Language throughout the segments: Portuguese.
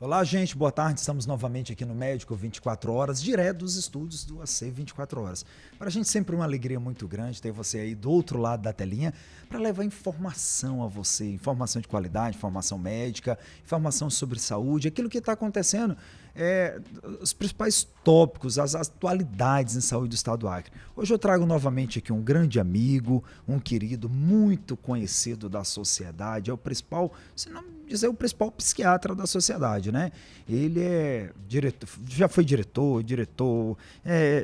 Olá, gente, boa tarde. Estamos novamente aqui no Médico 24 Horas, direto dos estúdios do AC 24 Horas. Para a gente sempre uma alegria muito grande ter você aí do outro lado da telinha para levar informação a você, informação de qualidade, informação médica, informação sobre saúde, aquilo que está acontecendo, os principais tópicos, as atualidades em saúde do estado do Acre. Hoje eu trago novamente aqui um grande amigo, um querido, muito conhecido da sociedade, é o principal, se não dizer o principal psiquiatra da sociedade, né? Ele é diretor, já foi diretor,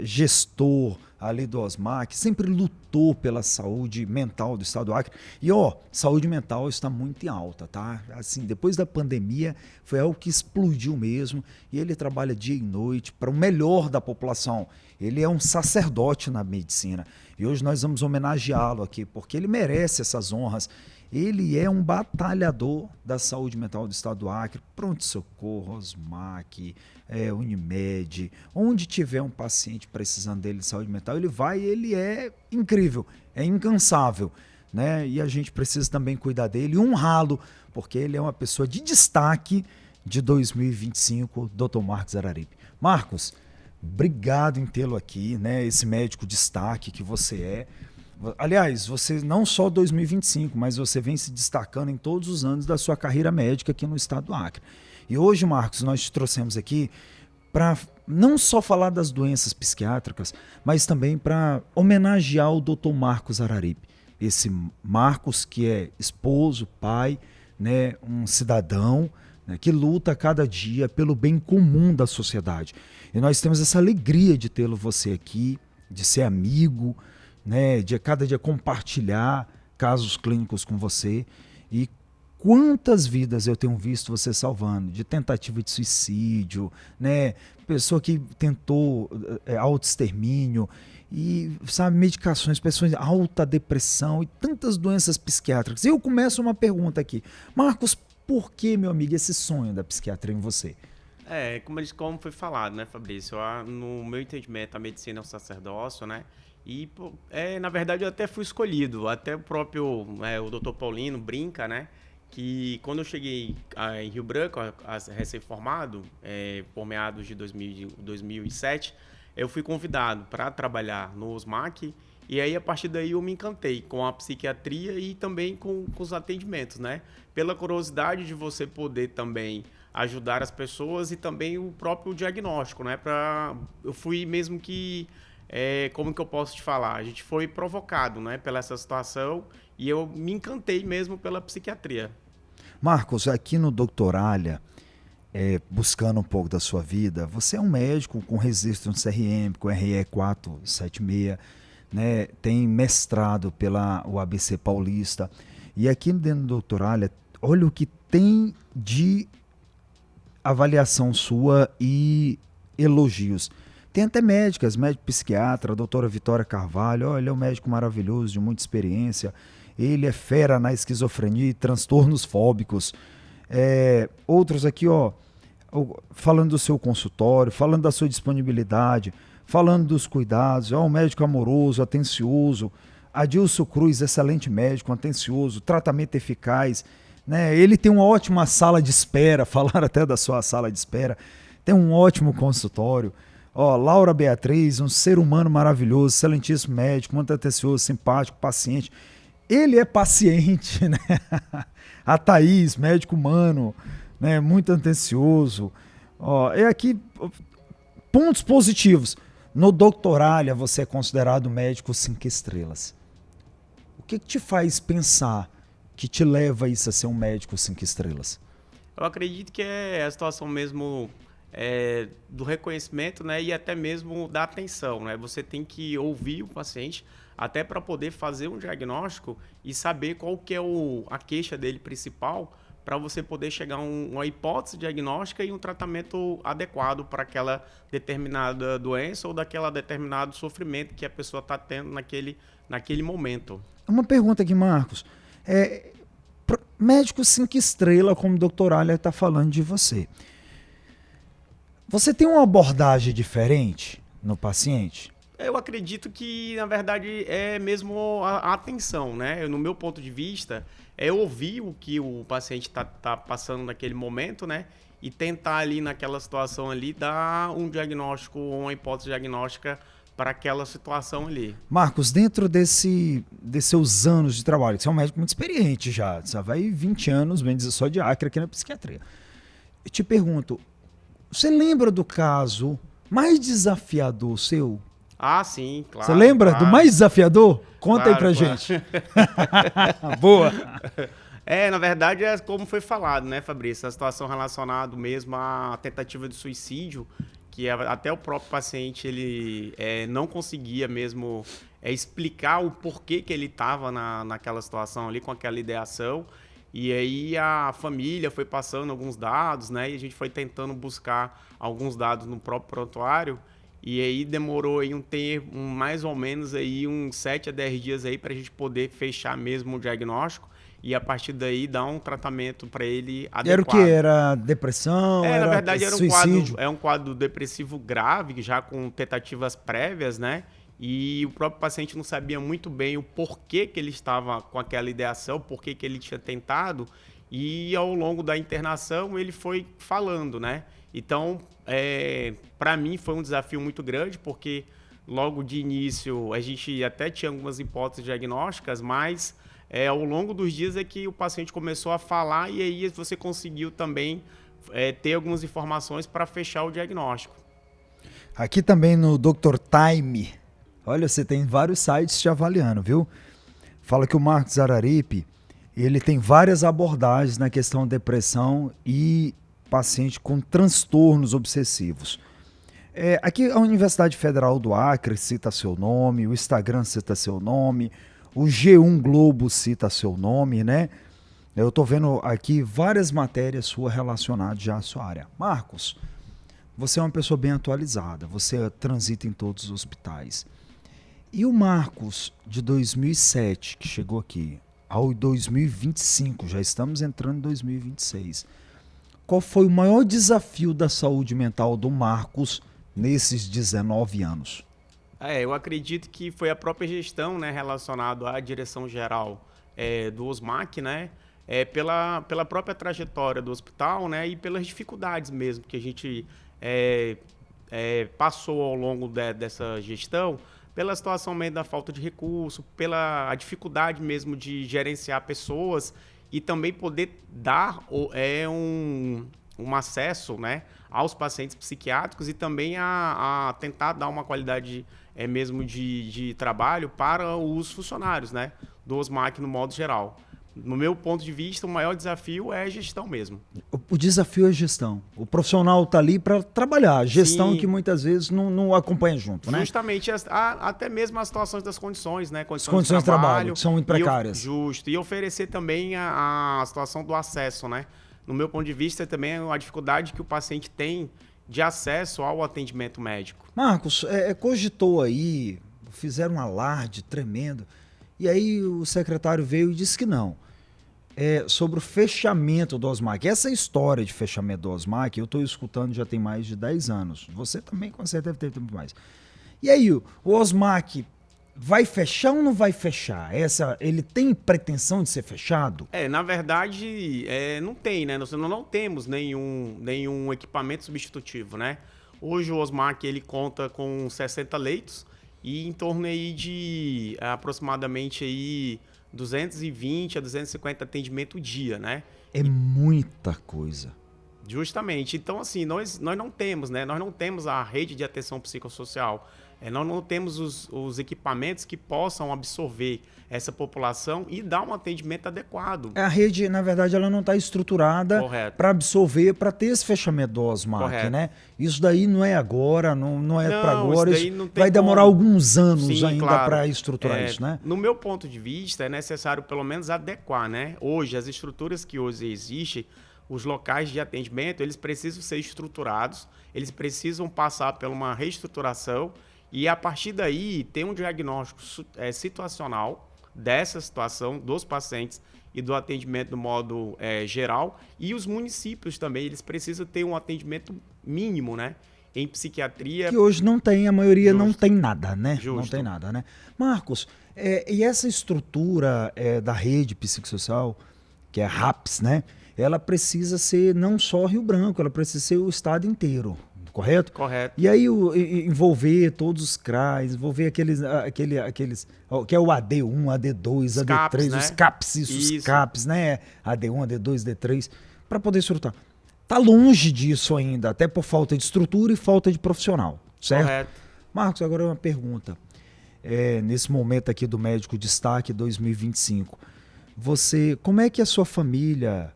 gestor ali do OSMAC, sempre lutou pela saúde mental do estado do Acre. E saúde mental está muito em alta, tá? Assim, depois da pandemia foi algo que explodiu mesmo e ele trabalha dia e noite para o melhor da população. Ele é um sacerdote na medicina e hoje nós vamos homenageá-lo aqui porque ele merece essas honras. Ele é um batalhador da saúde mental do estado do Acre, pronto-socorro, OSMAC, Unimed, onde tiver um paciente precisando dele de saúde mental, ele vai e ele é incrível, é incansável, né? E a gente precisa também cuidar dele e honrá-lo, porque ele é uma pessoa de destaque de 2025, Dr. Marcos Araripe. Marcos, obrigado em tê-lo aqui, né? Esse médico destaque que você é. Aliás, você não só 2025, mas você vem se destacando em todos os anos da sua carreira médica aqui no estado do Acre. E hoje, Marcos, nós te trouxemos aqui para não só falar das doenças psiquiátricas, mas também para homenagear o Dr. Marcos Araripe. Esse Marcos que é esposo, pai, né, um cidadão, né, que luta cada dia pelo bem comum da sociedade. E nós temos essa alegria de tê-lo você aqui, de ser amigo, né, de cada dia compartilhar casos clínicos com você. E quantas vidas eu tenho visto você salvando, de tentativa de suicídio, né, pessoa que tentou autoextermínio e, sabe, medicações, pessoas alta depressão e tantas doenças psiquiátricas. E eu começo uma pergunta aqui. Marcos, por que, meu amigo, esse sonho da psiquiatria em você? Como foi falado, né, Fabrício? No meu entendimento, a medicina é um sacerdócio, né? E, pô, na verdade, eu até fui escolhido. Até o próprio, o doutor Paulino brinca, né? Que quando eu cheguei em Rio Branco, recém-formado, por meados de 2007, eu fui convidado para trabalhar no OSMAC. E aí, a partir daí, eu me encantei com a psiquiatria e também com os atendimentos, né? Pela curiosidade de você poder também ajudar as pessoas e também o próprio diagnóstico, né? Eu fui mesmo que, como que eu posso te falar? A gente foi provocado, né? Pela essa situação e eu me encantei mesmo pela psiquiatria. Marcos, aqui no Doutoralha, buscando um pouco da sua vida, você é um médico com registro no CRM, com RE 476, né? Tem mestrado pela UABC Paulista. E aqui dentro do Doutoralha, olha o que tem de avaliação sua e elogios. Tem até médicas, médico psiquiatra, a doutora Vitória Carvalho, ele é um médico maravilhoso, de muita experiência, ele é fera na esquizofrenia e transtornos fóbicos. Outros aqui, falando do seu consultório, falando da sua disponibilidade, falando dos cuidados, um médico amoroso, atencioso. Adilson Cruz, excelente médico, atencioso, tratamento eficaz, né? Ele tem uma ótima sala de espera, falaram até da sua sala de espera, tem um ótimo consultório. Laura Beatriz, um ser humano maravilhoso, excelentíssimo médico, muito atencioso, simpático, paciente. Ele é paciente, né? A Thaís, médico humano, né? Muito atencioso. Aqui pontos positivos. No Doutoralha, você é considerado médico 5 estrelas. O que te faz pensar que te leva isso a ser um médico 5 estrelas? Eu acredito que é a situação mesmo do reconhecimento, né, e até mesmo da atenção, né? Você tem que ouvir o paciente até para poder fazer um diagnóstico e saber qual que é a queixa dele principal para você poder chegar a uma hipótese diagnóstica e um tratamento adequado para aquela determinada doença ou daquela determinado sofrimento que a pessoa está tendo naquele momento. Uma pergunta aqui, Marcos. Médico 5 estrelas, como o Dr. Alia está falando de você. Você tem uma abordagem diferente no paciente? Eu acredito que, na verdade, é mesmo a atenção, né? No meu ponto de vista, é ouvir o que o paciente tá passando naquele momento, né? e tentar ali naquela situação ali dar um diagnóstico ou uma hipótese diagnóstica para aquela situação ali. Marcos, dentro desses seus anos de trabalho, você é um médico muito experiente já vai 20 anos, bem dizer, só de acre aqui na psiquiatria. Eu te pergunto, você lembra do caso mais desafiador seu? Ah, sim, claro. Você lembra do mais desafiador? Conta aí pra claro. gente. Boa. Na verdade, é como foi falado, né, Fabrício? A situação relacionada mesmo à tentativa de suicídio, que até o próprio paciente ele não conseguia mesmo explicar o porquê que ele estava naquela situação ali, com aquela ideação. E aí a família foi passando alguns dados, né? E a gente foi tentando buscar alguns dados no próprio prontuário. E aí demorou aí um tempo, mais ou menos aí uns 7 a 10 dias aí para a gente poder fechar mesmo o diagnóstico e a partir daí dar um tratamento para ele adequado. Era o que? Era depressão? Na verdade era suicídio? Um quadro depressivo grave, já com tentativas prévias, né? E o próprio paciente não sabia muito bem o porquê que ele estava com aquela ideação, porquê que ele tinha tentado. E ao longo da internação ele foi falando, né? Então, para mim foi um desafio muito grande, porque logo de início a gente até tinha algumas hipóteses diagnósticas, mas ao longo dos dias é que o paciente começou a falar e aí você conseguiu também ter algumas informações para fechar o diagnóstico. Aqui também no Dr. Time, olha, você tem vários sites te avaliando, viu? Fala que o Marcos Araripe, ele tem várias abordagens na questão de depressão e paciente com transtornos obsessivos. Aqui a Universidade Federal do Acre cita seu nome, o Instagram cita seu nome, o G1 Globo cita seu nome, né? Eu estou vendo aqui várias matérias suas relacionadas já à sua área. Marcos, você é uma pessoa bem atualizada, você transita em todos os hospitais. E o Marcos de 2007, que chegou aqui, ao 2025, já estamos entrando em 2026, qual foi o maior desafio da saúde mental do Marcos nesses 19 anos? Eu acredito que foi a própria gestão, né, relacionado à direção geral do OSMAC, né, pela própria trajetória do hospital, né, e pelas dificuldades mesmo que a gente passou ao longo dessa gestão, pela situação mesmo da falta de recurso, pela dificuldade mesmo de gerenciar pessoas e também poder dar um acesso, né, aos pacientes psiquiátricos e também a tentar dar uma qualidade mesmo de trabalho para os funcionários, né, do OSMAC no modo geral. No meu ponto de vista, o maior desafio é a gestão mesmo. O desafio é a gestão. O profissional está ali para trabalhar. A gestão Sim. que muitas vezes não acompanha junto, né? Justamente, até mesmo as situações das condições, né? Condições de trabalho, que são muito precárias. Justo. E oferecer também a situação do acesso, né? No meu ponto de vista, também a dificuldade que o paciente tem de acesso ao atendimento médico. Marcos, cogitou aí, fizeram um alarde tremendo, e aí o secretário veio e disse que não. Sobre o fechamento do OSMAC. Essa história de fechamento do OSMAC, eu estou escutando já tem mais de 10 anos. Você também, com certeza, deve ter tempo mais. E aí, o OSMAC vai fechar ou não vai fechar? Ele tem pretensão de ser fechado? Na verdade, não tem, né? Nós não temos nenhum equipamento substitutivo, né? Hoje o OSMAC ele conta com 60 leitos e em torno aí de aproximadamente aí 220 a 250 atendimentos dia, né? É muita coisa. Justamente. Então, assim, nós não temos, né? Nós não temos a rede de atenção psicossocial. Nós não temos os equipamentos que possam absorver essa população e dar um atendimento adequado. A rede, na verdade, ela não está estruturada para absorver, para ter esse fechamento do OSMAC, Correto. né? Isso daí não é agora, não é para agora. Isso vai demorar como. alguns anos Sim, ainda claro. para estruturar isso, né? No meu ponto de vista, é necessário pelo menos adequar, né? Hoje, as estruturas que hoje existem, os locais de atendimento, eles precisam ser estruturados, eles precisam passar por uma reestruturação e, a partir daí, ter um diagnóstico situacional dessa situação dos pacientes e do atendimento no modo geral. E os municípios também, eles precisam ter um atendimento mínimo, né? Em psiquiatria. Que hoje não tem, a maioria Justo. não tem nada, né? Justo. Não tem nada, né? Marcos, e essa estrutura da rede psicossocial, que é RAPS, né? Ela precisa ser não só Rio Branco, ela precisa ser o estado inteiro, correto? Correto. E aí envolver todos os CRAs, envolver aqueles que é o AD1, AD2, Os CAPs, AD3, os né? CAPs, os Isso. CAPs, né? AD1, AD2, AD3, para poder estruturar. Tá longe disso ainda, até por falta de estrutura e falta de profissional, certo? Correto. Marcos, agora uma pergunta. Nesse momento aqui do Médico Destaque 2025, como é que a sua família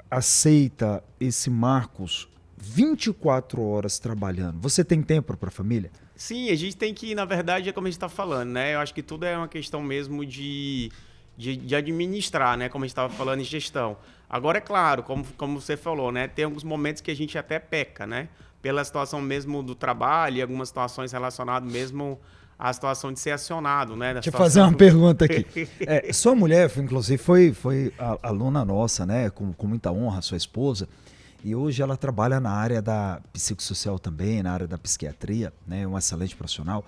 aceita esse Marcos 24 horas trabalhando? Você tem tempo para a família? Sim, a gente tem que, na verdade, é como a gente está falando, né? Eu acho que tudo é uma questão mesmo de administrar, né? Como a gente estava falando em gestão. Agora, é claro, como você falou, né? Tem alguns momentos que a gente até peca, né? Pela situação mesmo do trabalho e algumas situações relacionadas mesmo à situação de ser acionado, né? Deixa eu fazer uma pergunta aqui. Sua mulher, inclusive, foi aluna nossa, né? Com muita honra, sua esposa. E hoje ela trabalha na área da psicossocial também, na área da psiquiatria, né? Um excelente profissional.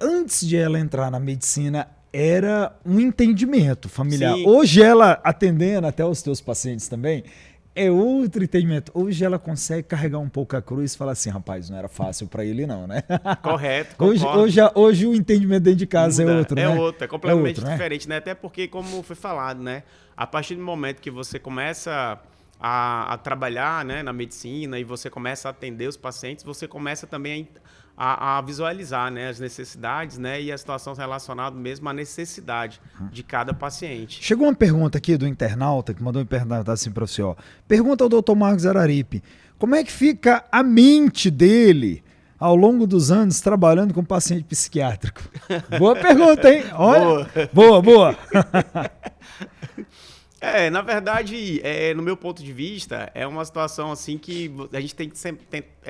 Antes de ela entrar na medicina, era um entendimento familiar. Sim. Hoje ela, atendendo até os teus pacientes também, é outro entendimento. Hoje ela consegue carregar um pouco a cruz e falar assim, rapaz, não era fácil para ele não, né? Correto, concordo. Hoje o entendimento dentro de casa Muda, é outro, né? É completamente outro, diferente, né? Até porque, como foi falado, né? A partir do momento que você começa a trabalhar, né, na medicina e você começa a atender os pacientes, você começa também a visualizar, né, as necessidades, né, e as situações relacionadas mesmo à necessidade de cada paciente. Chegou uma pergunta aqui do internauta, que mandou me perguntar assim para você, ó. Pergunta ao Dr. Marcos Araripe, como é que fica a mente dele ao longo dos anos trabalhando com paciente psiquiátrico? Boa pergunta, hein? Olha, boa. Na verdade, no meu ponto de vista, é uma situação assim que a gente tem que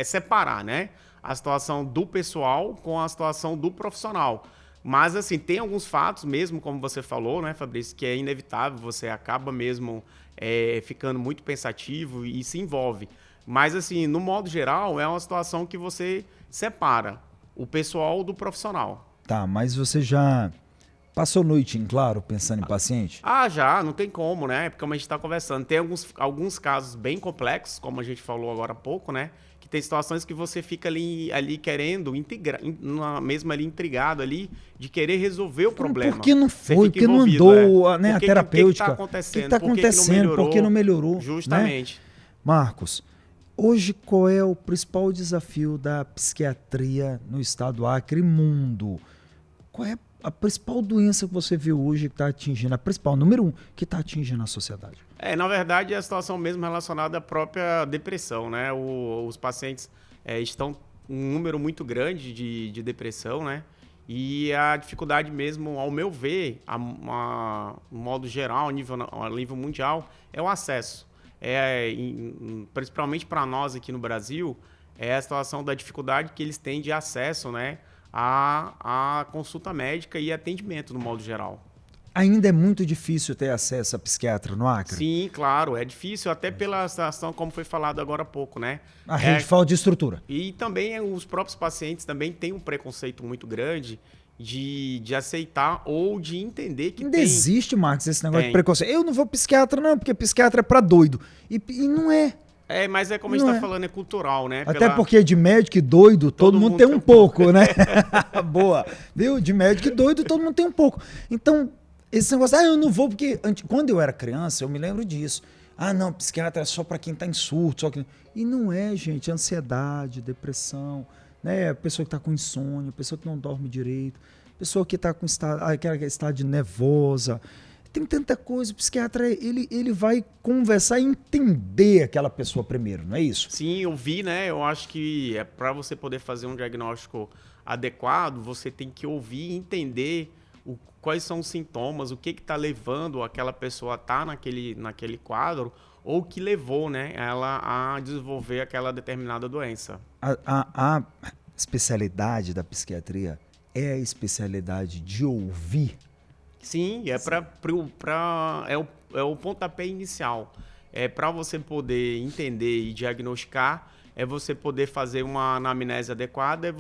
separar, né? A situação do pessoal com a situação do profissional. Mas, assim, tem alguns fatos mesmo, como você falou, né, Fabrício, que é inevitável, você acaba mesmo ficando muito pensativo e se envolve. Mas, assim, no modo geral, é uma situação que você separa o pessoal do profissional. Tá, mas você já passou noite em claro pensando em paciente? Já, não tem como, né? Porque como a gente está conversando, tem alguns casos bem complexos, como a gente falou agora há pouco, né? Que tem situações que você fica ali querendo integrar, mesmo ali intrigado ali, de querer resolver o problema. Por que não Você foi? fica Por que não envolvido, andou né, a O terapêutica? que está acontecendo? O que está acontecendo? Por que não melhorou? Justamente. Né? Marcos, hoje qual é o principal desafio da psiquiatria no estado do Acre e mundo? Qual é a principal doença que você vê hoje que está atingindo, a principal, número 1, que está atingindo a sociedade? Na verdade, é a situação mesmo relacionada à própria depressão, né? Os pacientes estão um número muito grande de depressão, né? E a dificuldade mesmo, ao meu ver, no modo geral, a nível mundial, é o acesso. Principalmente para nós aqui no Brasil, é a situação da dificuldade que eles têm de acesso, né? A consulta médica e atendimento no modo geral. Ainda é muito difícil ter acesso a psiquiatra no Acre? Sim, claro, é difícil, até pela situação, como foi falado agora há pouco, né? A rede falta de estrutura. E também os próprios pacientes também têm um preconceito muito grande de aceitar ou de entender que Ainda existe, Marcos, esse negócio de preconceito. Eu não vou psiquiatra não, porque psiquiatra é pra doido. E não é. Mas como a gente tá falando, é cultural, né? Até porque de médico e doido, todo mundo tem um pouco, né? Boa. Viu? De médico e doido, todo mundo tem um pouco. Então, esse negócio, eu não vou porque... Quando eu era criança, eu me lembro disso. Não, psiquiatra é só para quem tá em surto. E não é, gente. Ansiedade, depressão, né? Pessoa que tá com insônia, pessoa que não dorme direito, pessoa que tá com estado nervosa. Tem tanta coisa. O psiquiatra, ele vai conversar e entender aquela pessoa primeiro, não é isso? Sim, eu vi, né? Eu acho que para você poder fazer um diagnóstico adequado, você tem que ouvir e entender quais são os sintomas, o que está levando aquela pessoa a estar naquele quadro, ou que levou, né, ela a desenvolver aquela determinada doença. A especialidade da psiquiatria é a especialidade de ouvir. Sim, é o pontapé inicial. Para você poder entender e diagnosticar, você poder fazer uma anamnese adequada,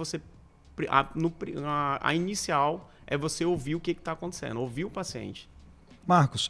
a inicial é você ouvir o que está acontecendo, ouvir o paciente. Marcos,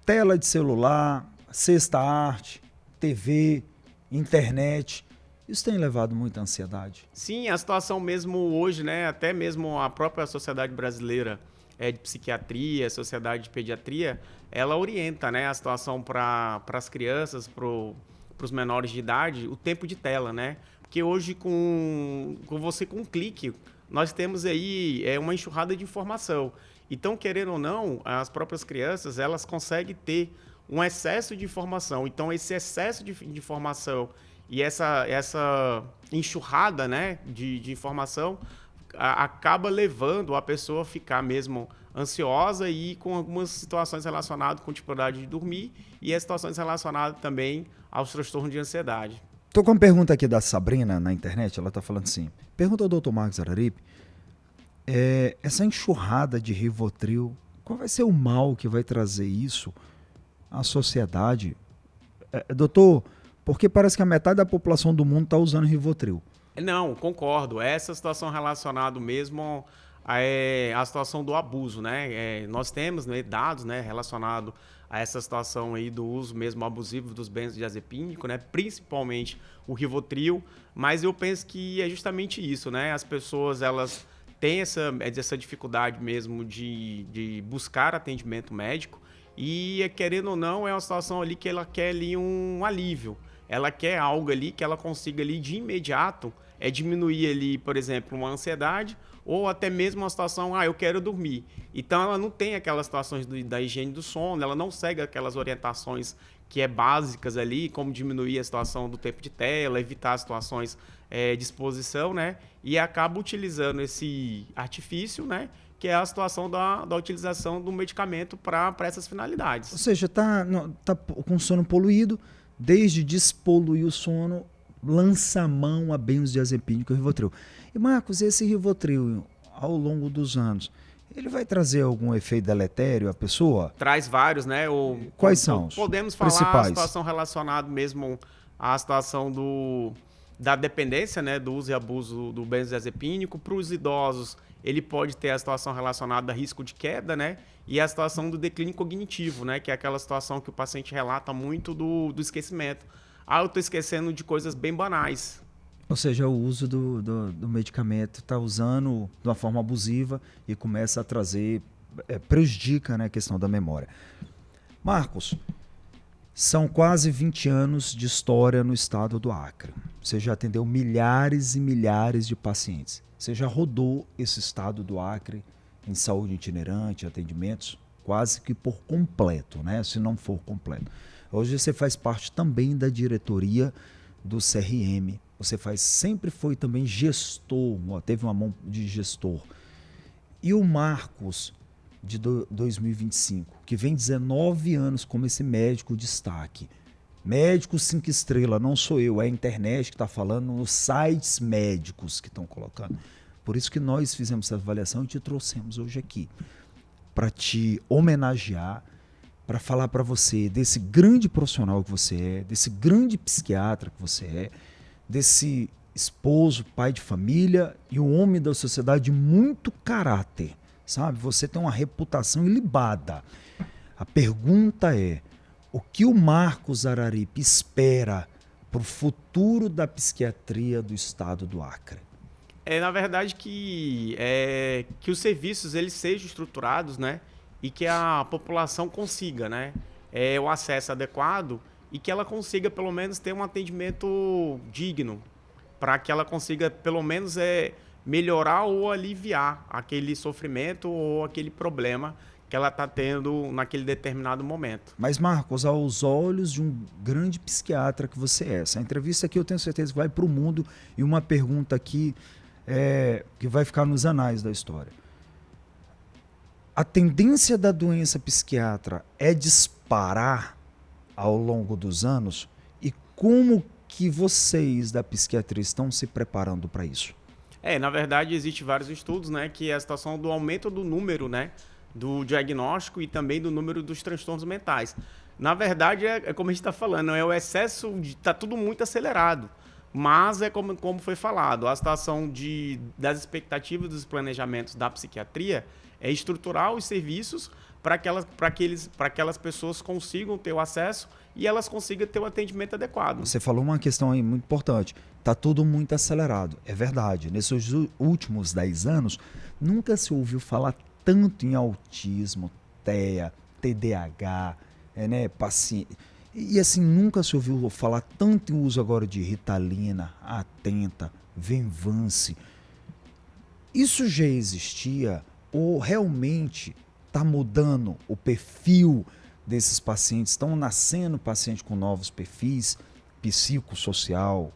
tela de celular, sexta arte, TV, internet, isso tem levado muita ansiedade? Sim, a situação mesmo hoje, né, até mesmo a própria Sociedade Brasileira de Psiquiatria, Sociedade de Pediatria, ela orienta, né, a situação para as crianças, para os menores de idade, o tempo de tela, né? Porque hoje com você com um clique, nós temos aí uma enxurrada de informação. Então, querendo ou não, as próprias crianças, elas conseguem ter um excesso de informação. Então, esse excesso de informação e essa enxurrada, né, de informação acaba levando a pessoa a ficar mesmo ansiosa e com algumas situações relacionadas com dificuldade de dormir e as situações relacionadas também aos transtornos de ansiedade. Tô com uma pergunta aqui da Sabrina na internet, ela tá falando assim, pergunta ao Dr. Marcos Araripe, essa enxurrada de Rivotril, qual vai ser o mal que vai trazer isso à sociedade? Doutor, porque parece que a metade da população do mundo está usando Rivotril. Não, concordo. Essa situação relacionada mesmo à situação do abuso, né? Nós temos, né, dados, né, relacionados a essa situação aí do uso mesmo abusivo dos benzodiazepínicos, né? Principalmente o Rivotril, mas eu penso que é justamente isso, né? As pessoas, elas têm essa dificuldade mesmo de buscar atendimento médico e, querendo ou não, é uma situação ali que ela quer ali um alívio. Ela quer algo ali que ela consiga ali de imediato diminuir ali, por exemplo, uma ansiedade ou até mesmo uma situação, eu quero dormir. Então ela não tem aquelas situações da higiene do sono, ela não segue aquelas orientações que básicas ali, como diminuir a situação do tempo de tela, evitar situações de exposição, né? E acaba utilizando esse artifício, né? Que é a situação da utilização do medicamento para essas finalidades. Ou seja, tá com sono poluído, desde despoluir o sono, lança a mão a benzodiazepínico e Rivotril. E Marcos, esse Rivotril, ao longo dos anos, ele vai trazer algum efeito deletério à pessoa? Traz vários, né? Quais são os podemos falar principais? A situação relacionada mesmo à situação da dependência, né? Do uso e abuso do benzodiazepínico. Para os idosos, ele pode ter a situação relacionada a risco de queda, né? E a situação do declínio cognitivo, né? Que é aquela situação que o paciente relata muito do esquecimento. Eu estou esquecendo de coisas bem banais. Ou seja, o uso do medicamento está usando de uma forma abusiva e começa a trazer, prejudica, né, a questão da memória. Marcos, são quase 20 anos de história no estado do Acre. Você já atendeu milhares e milhares de pacientes. Você já rodou esse estado do Acre em saúde itinerante, atendimentos, quase que por completo, né? Se não for completo. Hoje você faz parte também da diretoria do CRM. Você sempre foi também gestor, teve uma mão de gestor. E o Marcos, de 2025, que vem 19 anos como esse médico destaque. Médico 5 estrelas, não sou eu, é a internet que está falando, nos sites médicos que estão colocando. Por isso que nós fizemos essa avaliação e te trouxemos hoje aqui, para te homenagear, para falar para você desse grande profissional que você é, desse grande psiquiatra que você é, desse esposo, pai de família e um homem da sociedade de muito caráter, sabe? Você tem uma reputação ilibada. A pergunta é, o que o Marcos Araripe espera para o futuro da psiquiatria do estado do Acre? Na verdade, que os serviços eles sejam estruturados, né? E que a população consiga, né? O acesso adequado e que ela consiga, pelo menos, ter um atendimento digno, para que ela consiga, pelo menos, melhorar ou aliviar aquele sofrimento ou aquele problema que ela está tendo naquele determinado momento. Mas, Marcos, aos olhos de um grande psiquiatra que você é, essa entrevista aqui eu tenho certeza que vai para o mundo e uma pergunta aqui que vai ficar nos anais da história. A tendência da doença psiquiatra é disparar ao longo dos anos e como que vocês da psiquiatria estão se preparando para isso? Na verdade, existem vários estudos, né, que é a situação do aumento do número, né, do diagnóstico e também do número dos transtornos mentais. Na verdade, como a gente está falando, é o excesso, está tudo muito acelerado. Mas como foi falado, a situação das expectativas dos planejamentos da psiquiatria é estruturar os serviços para aquelas pessoas consigam ter o acesso e elas consigam ter o atendimento adequado. Você falou uma questão aí muito importante. Está tudo muito acelerado. É verdade. Nesses últimos 10 anos, nunca se ouviu falar tanto em autismo, TEA, TDAH, né, paciente. E assim, nunca se ouviu falar tanto em uso agora de Ritalina, Atenta, Venvance. Isso já existia ou realmente está mudando o perfil desses pacientes? Estão nascendo pacientes com novos perfis, psicossocial,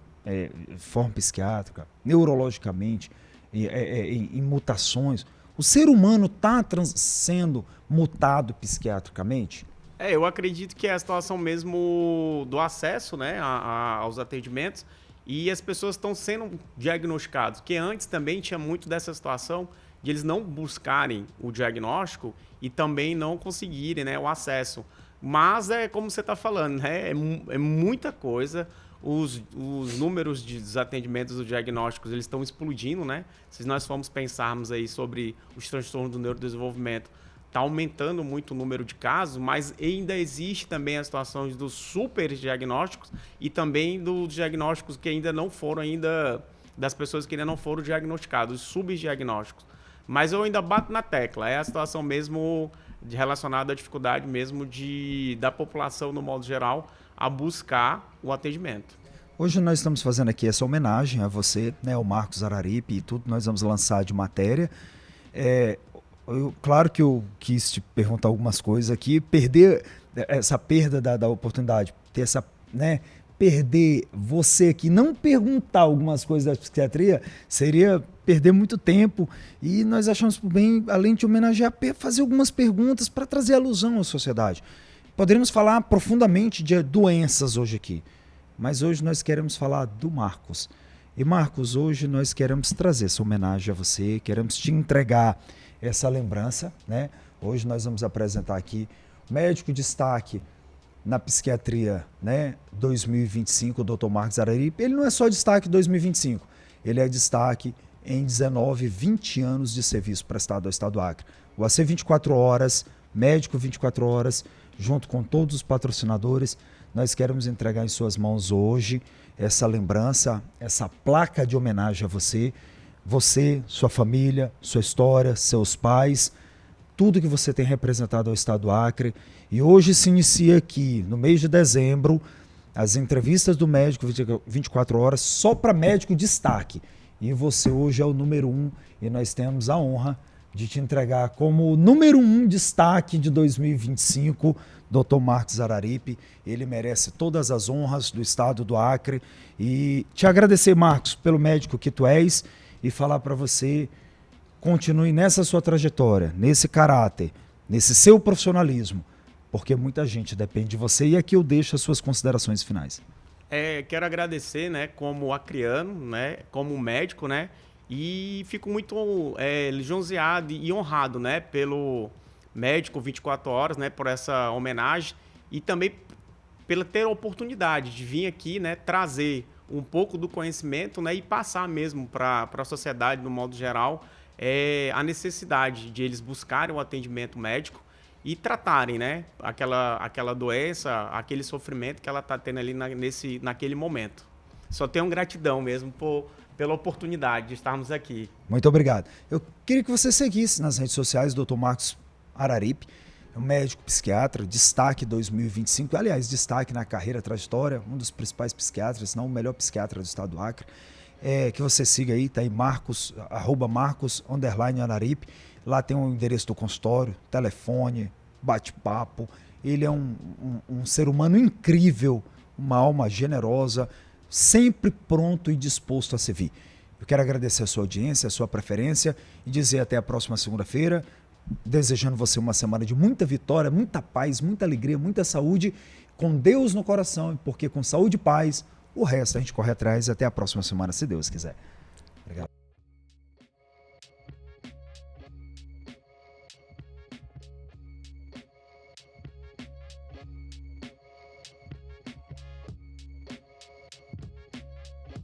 forma psiquiátrica, neurologicamente, em mutações. O ser humano está sendo mutado psiquiatricamente? Eu acredito que é a situação mesmo do acesso, né, aos atendimentos, e as pessoas estão sendo diagnosticadas, que antes também tinha muito dessa situação de eles não buscarem o diagnóstico e também não conseguirem, né, o acesso. Mas é como você está falando, né, é muita coisa. Os números de desatendimentos dos diagnósticos eles estão explodindo, né? Se nós formos pensarmos aí sobre os transtornos do neurodesenvolvimento, está aumentando muito o número de casos, mas ainda existe também a situação dos super diagnósticos e também dos diagnósticos que ainda não foram das pessoas que ainda não foram diagnosticados, os subdiagnósticos. Mas eu ainda bato na tecla, é a situação mesmo relacionada à dificuldade mesmo da população, no modo geral, a buscar o atendimento. Hoje nós estamos fazendo aqui essa homenagem a você, né, o Marcos Araripe e tudo, nós vamos lançar de matéria. Claro que eu quis te perguntar algumas coisas aqui, perder essa perda da oportunidade, ter essa, né, perder você aqui, não perguntar algumas coisas da psiquiatria, seria perder muito tempo, e nós achamos por bem, além de homenagear, fazer algumas perguntas para trazer alusão à sociedade. Poderíamos falar profundamente de doenças hoje aqui, mas hoje nós queremos falar do Marcos. E Marcos, hoje nós queremos trazer essa homenagem a você, queremos te entregar essa lembrança, né? Hoje nós vamos apresentar aqui o médico de destaque na psiquiatria, né, 2025, o Dr. Marcos Araripe. Ele não é só destaque 2025, ele é destaque em 19, 20 anos de serviço prestado ao Estado do Acre. O AC 24 horas, médico 24 horas, junto com todos os patrocinadores, nós queremos entregar em suas mãos hoje essa lembrança, essa placa de homenagem a você, sua família, sua história, seus pais, tudo que você tem representado ao Estado do Acre. E hoje se inicia aqui, no mês de dezembro, as entrevistas do médico 24 horas, só para médico destaque. E você hoje é o número 1 e nós temos a honra de te entregar como o número 1 destaque de 2025, Dr. Marcos Araripe. Ele merece todas as honras do Estado do Acre. E te agradecer, Marcos, pelo médico que tu és, e falar para você, continue nessa sua trajetória, nesse caráter, nesse seu profissionalismo, porque muita gente depende de você. E aqui eu deixo as suas considerações finais. Quero agradecer, né, como acriano, né, como médico, né, e fico muito lisonjeado e honrado, né, pelo médico 24 horas, né, por essa homenagem e também pela ter a oportunidade de vir aqui, né, trazer um pouco do conhecimento, né, e passar mesmo para a sociedade, no modo geral, a necessidade de eles buscarem o atendimento médico e tratarem, né, aquela doença, aquele sofrimento que ela está tendo ali naquele momento. Só tenho gratidão mesmo pela oportunidade de estarmos aqui. Muito obrigado. Eu queria que você seguisse nas redes sociais, Dr. Marcos Araripe, um médico psiquiatra, destaque 2025, aliás, destaque na carreira, trajetória, um dos principais psiquiatras, se não o melhor psiquiatra do Estado do Acre. Que você siga aí, tá aí Marcos, @Marcos_Araripe. Lá tem o endereço do consultório, telefone, bate-papo. Ele é um ser humano incrível, uma alma generosa, sempre pronto e disposto a servir. Eu quero agradecer a sua audiência, a sua preferência e dizer até a próxima segunda-feira, desejando você uma semana de muita vitória, muita paz, muita alegria, muita saúde, com Deus no coração, porque com saúde e paz, o resto a gente corre atrás. Até a próxima semana, se Deus quiser. Obrigado.